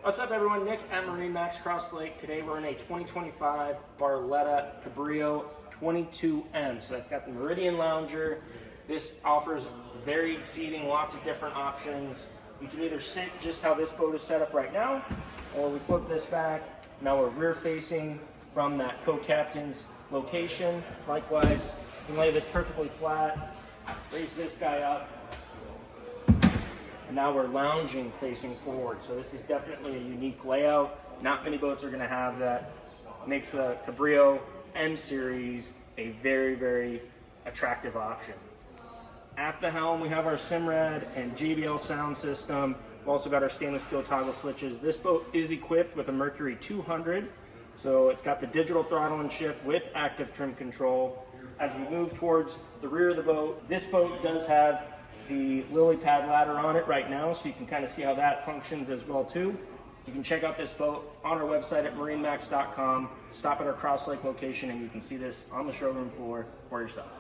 What's up everyone, Nick at MarineMax Crosslake. Today we're in a 2025 Barletta Cabrio 22M. So that's got the Meridian Lounger. This offers varied seating, lots of different options. You can either sit just how this boat is set up right now, or we flip this back. Now we're rear facing from that co-captain's location. Likewise, you can lay this perfectly flat, raise this guy up, and now we're lounging facing forward. So this is definitely a unique layout. Not many boats are gonna have that. Makes the Cabrio M Series a very, very attractive option. At the helm, we have our Simrad and JBL sound system. We've also got our stainless steel toggle switches. This boat is equipped with a Mercury 200. So it's got the digital throttle and shift with active trim control. As we move towards the rear of the boat, this boat does have the lily pad ladder on it right now, so you can kind of see how that functions as well too. You can check out this boat on our website at MarineMax.com. Stop at our Crosslake location and you can see this on the showroom floor for yourself.